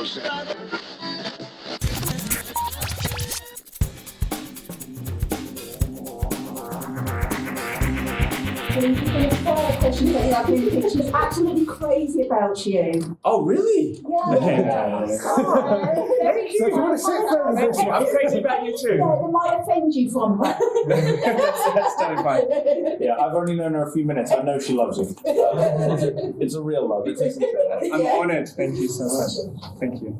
She's absolutely crazy about you. Oh, really? Yeah. I'm crazy about you too. Yeah, they might offend you from her. That's totally fine. Yeah, I've only known her a few minutes. I know she loves you. It's a real love. I'm honoured. Thank you so much. Thank you.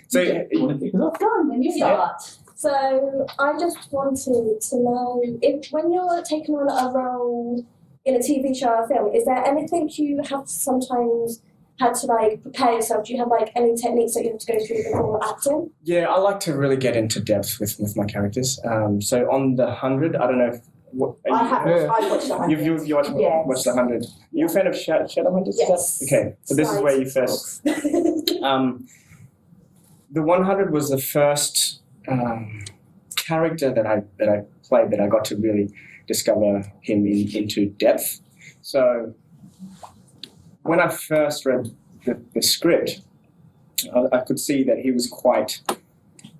So, you want to kick it off? Go on, then you start. So I just wanted to know if when you're taking on a role in a TV show or film, is there anything you have sometimes had to like prepare yourself? Do you have like any techniques that you have to go through before acting? Yeah, I like to really get into depth with my characters. So on the 100, I don't know if I haven't. I watched the 100. You've watched the 100. You're a fan of Shadowhunters? Yes. Okay, so this is where you first. The 100 was the first character that I played that I got to really discover him into depth. So when I first read the script, I could see that he was quite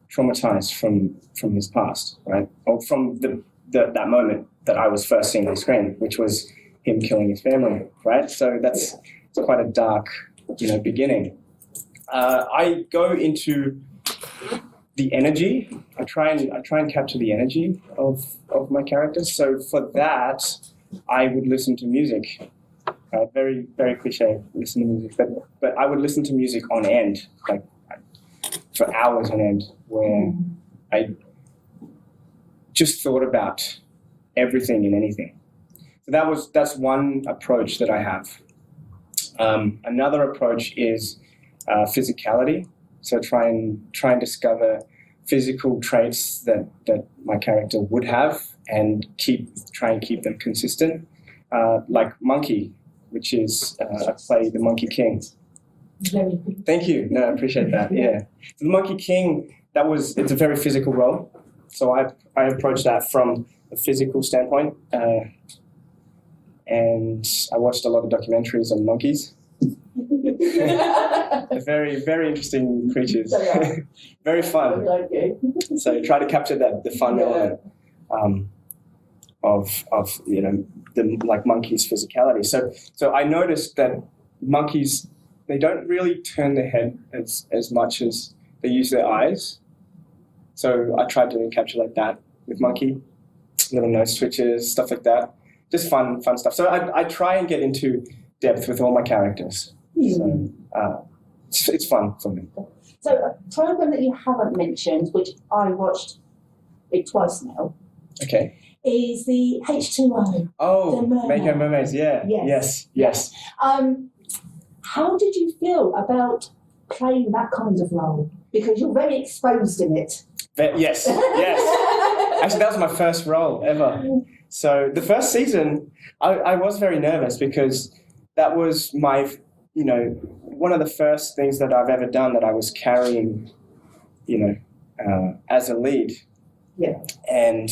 traumatized from his past, right? Or from that moment that I was first seeing on the screen, which was him killing his family, right? So it's quite a dark, beginning. I go into the energy. I try and capture the energy of my characters. So for that, I would listen to music. Very, very cliche, listen to music. But I would listen to music on end, like for hours on end, where I just thought about everything and anything. So that's one approach that I have. Another approach is physicality. So try and discover physical traits that my character would have and try and keep them consistent. Like Monkey, which is I play the Monkey King. Very good. Thank you. No, I appreciate that. Yeah, so the Monkey King. It's a very physical role. So I approach that from a physical standpoint, and I watched a lot of documentaries on monkeys. They're very, very interesting creatures. Very fun. So try to capture the fun element of the like monkeys' physicality. So I noticed that monkeys, they don't really turn their head as much as they use their eyes. So I tried to encapsulate that with Monkey, little nose twitches, stuff like that. Just fun stuff. So I try and get into depth with all my characters. So it's fun for me. So a program that you haven't mentioned, which I watched it twice now, okay, is the H2O. Oh, the Make Her Mermaids, yeah. Yes. How did you feel about playing that kind of role? Because you're very exposed in it. Yes. Actually, that was my first role ever. So the first season, I was very nervous because that was my, one of the first things that I've ever done that I was carrying, as a lead. Yeah. And,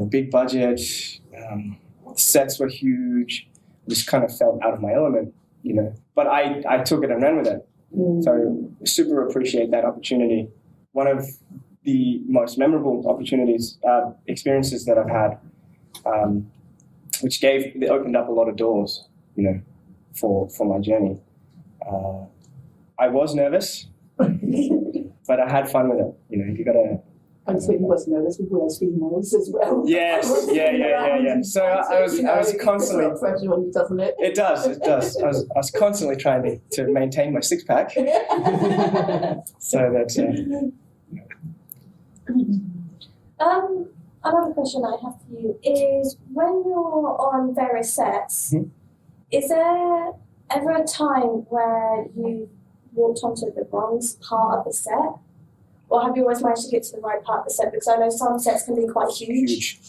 big budget, sets were huge, just kind of felt out of my element, But I took it and ran with it. So super appreciate that opportunity. One of the most memorable experiences that I've had, which opened up a lot of doors, for my journey. I was nervous, but I had fun with it. You gotta. I'm sure you was nervous with Will's females as well. Yes, yeah. So I was constantly. It's pressure on you, doesn't it? It does. I was constantly trying to maintain my six pack. So that's. Another question I have for you is, when you're on various sets, is there ever a time where you walked onto the wrong part of the set? Or have you always managed to get to the right part of the set? Because I know some sets can be quite huge.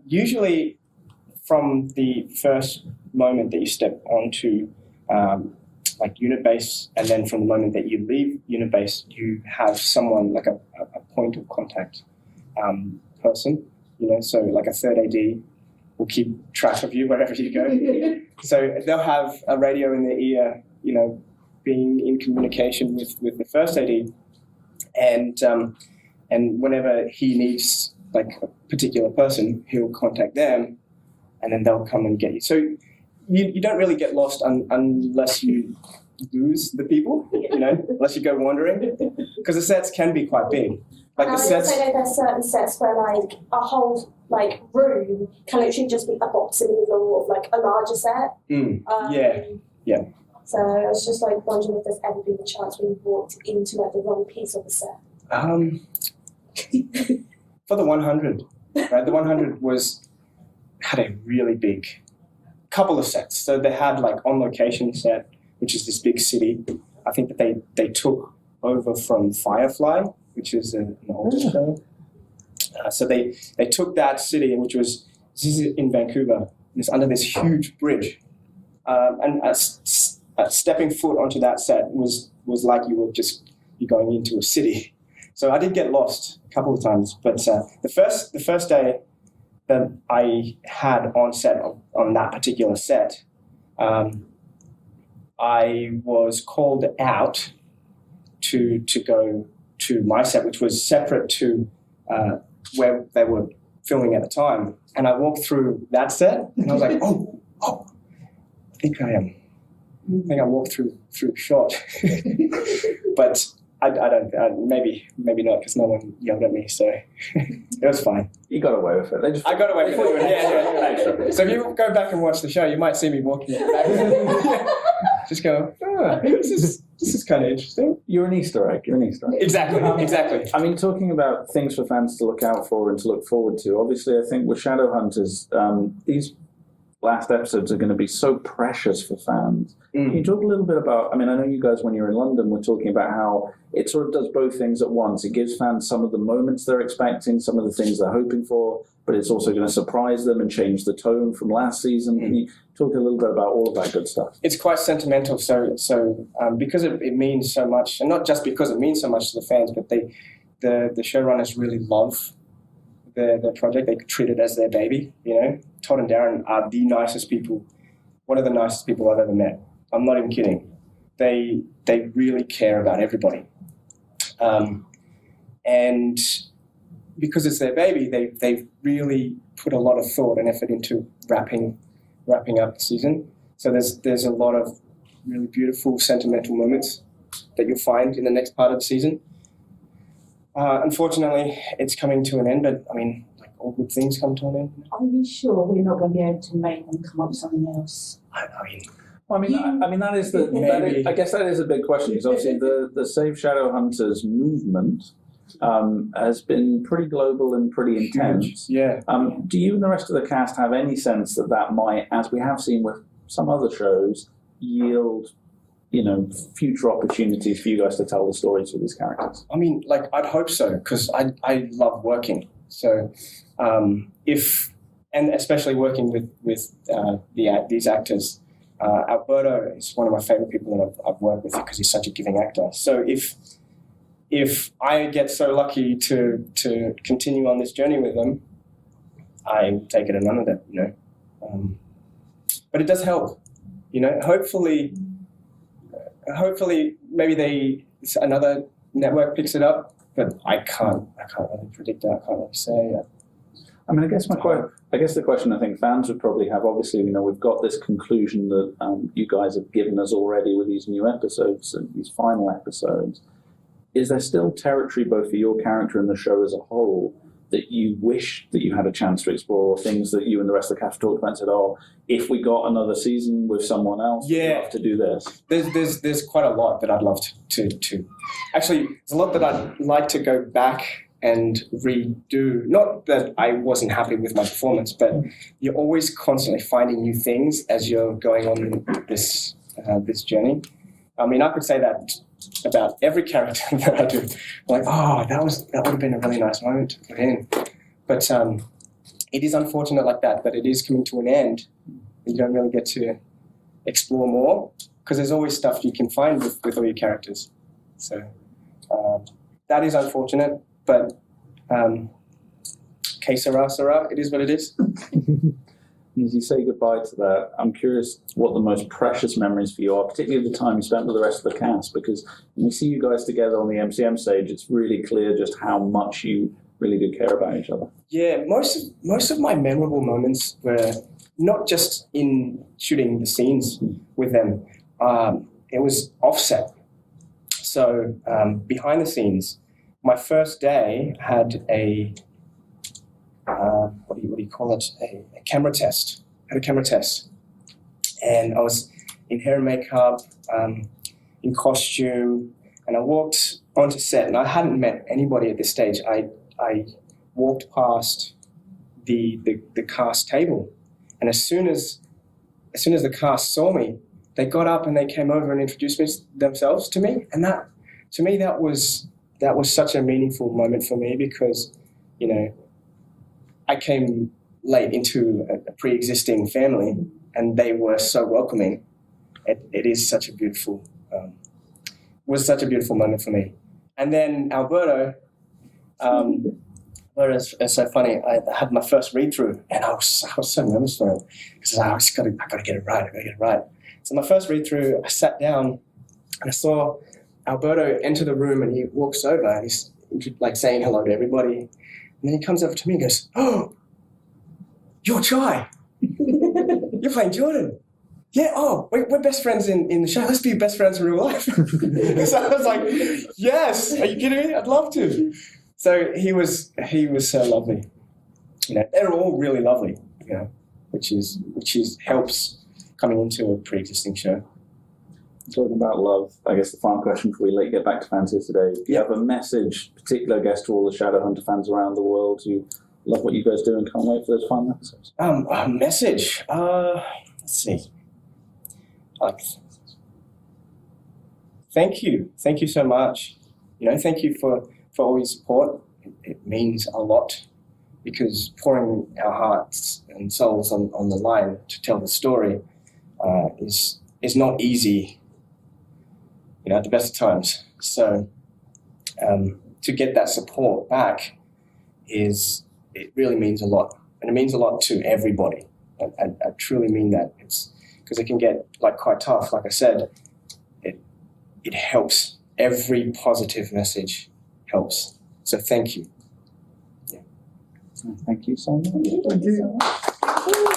Usually from the first moment that you step onto like unit base, and then from the moment that you leave unit base, you have someone like a point of contact person, so like a third AD will keep track of you wherever you go. So they'll have a radio in their ear, being in communication with the first AD, and whenever he needs like a particular person, he'll contact them, and then they'll come and get you. So you don't really get lost unless you lose the people, unless you go wandering, because the sets can be quite big. Like and the I sets. also know there's certain sets where like a whole like room can literally just be a box in the middle of like a larger set. Yeah. So I was just like wondering if there's ever been a chance when you walked into like the wrong piece of the set. For the 100, right? The 100 had a really big couple of sets. So they had like on location set, which is this big city. I think that they took over from Firefly, which is an older show. So they took that city, which was in Vancouver, and it's under this huge bridge. And stepping foot onto that set was like you're going into a city. So I did get lost a couple of times, but the first day that I had on set on that particular set, I was called out to go to my set, which was separate to where they were filming at the time. And I walked through that set, and I was like, oh, I think I walked through shot. But I don't, maybe not, because no one yelled at me, so it was fine. You got away with it. I got away with it. Yeah. So if you go back and watch the show, you might see me walking back. Just go, this is kind of interesting. You're an Easter egg. Exactly. I mean, talking about things for fans to look out for and to look forward to, obviously I think with Shadowhunters, these last episodes are going to be so precious for fans. Can you talk a little bit about, I mean, I know you guys when you're in London were talking about how it sort of does both things at once. It gives fans some of the moments they're expecting, some of the things they're hoping for, but it's also going to surprise them and change the tone from last season. Can you talk a little bit about all of that good stuff? It's quite sentimental, so because it means so much, and not just because it means so much to the fans, but the showrunners really love the project. They treat it as their baby, Todd and Darren are the nicest people, one of the nicest people I've ever met. I'm not even kidding. They really care about everybody. And because it's their baby, they've really put a lot of thought and effort into wrapping up the season. So there's a lot of really beautiful, sentimental moments that you'll find in the next part of the season. Unfortunately, it's coming to an end, but I mean, like all good things come to an end. Are you sure we're not going to be able to make them come up with something else? I mean, that is I guess that is a big question, because obviously the Save Shadowhunters movement has been pretty global and pretty intense. Yeah. Do you and the rest of the cast have any sense that might, as we have seen with some other shows, yield future opportunities for you guys to tell the stories for these characters? I mean, like, I'd hope so, because I love working. So and especially working with these actors. Alberto is one of my favorite people that I've worked with, because he's such a giving actor. So if I get so lucky to continue on this journey with them, I take it and run with it, But it does help, Hopefully, maybe another network picks it up, but I can't really predict that. I can't really say. I mean, I guess the question I think fans would probably have, obviously, we've got this conclusion that you guys have given us already with these new episodes and these final episodes. Is there still territory both for your character and the show as a whole that you wish that you had a chance to explore, or things that you and the rest of the cast talked about and said, if we got another season with someone else, we'd love to do this? There's quite a lot that I'd love to actually, there's a lot that I'd like to go back and redo. Not that I wasn't happy with my performance, but you're always constantly finding new things as you're going on this journey. I mean, I could say that about every character that I do. Like, that would have been a really nice moment to put in. But it is unfortunate like that, but it is coming to an end. You don't really get to explore more, because there's always stuff you can find with all your characters. So that is unfortunate, but que sera, it is what it is. As you say goodbye to that, I'm curious what the most precious memories for you are, particularly the time you spent with the rest of the cast, because when we see you guys together on the MCM stage, it's really clear just how much you really do care about each other. Yeah, most of my memorable moments were not just in shooting the scenes with them. It was offset. So behind the scenes, my first day had a what do you call it? A camera test. I had a camera test, and I was in hair and makeup, in costume, and I walked onto set, and I hadn't met anybody at this stage. I walked past the cast table, and as soon as the cast saw me, they got up and they came over and introduced themselves to me, and that to me that was such a meaningful moment for me, because I came late into a pre-existing family, and they were so welcoming. It is such a beautiful was such a beautiful moment for me. And then Alberto. It's so funny. I had my first read through, and I was so nervous for it, because I got to get it right. I got to get it right. So my first read through, I sat down and I saw Alberto enter the room, and he walks over and he's like saying hello to everybody, and then he comes over to me and goes, "Oh, you're Chai. You're playing Jordan. Yeah. Oh, we're best friends in the show. Let's be best friends in real life." So I was like, "Yes. Are you kidding me? I'd love to." So he was so lovely. They're all really lovely. Which helps coming into a pre-existing show. Talking about love, I guess the final question before we let you get back to fans here today. Do you have a message, particular, I guess, to all the Shadowhunter fans around the world who love what you guys do and can't wait for those final episodes? A message. Let's see. Thank you so much. Thank you for all your support. It means a lot, because pouring our hearts and souls on the line to tell the story is not easy, at the best of times. So to get that support back it really means a lot, and it means a lot to everybody. I truly mean that. It's because it can get quite tough. Like I said, it helps. Every positive message helps. So thank you. Thank you so much. Thank you so much.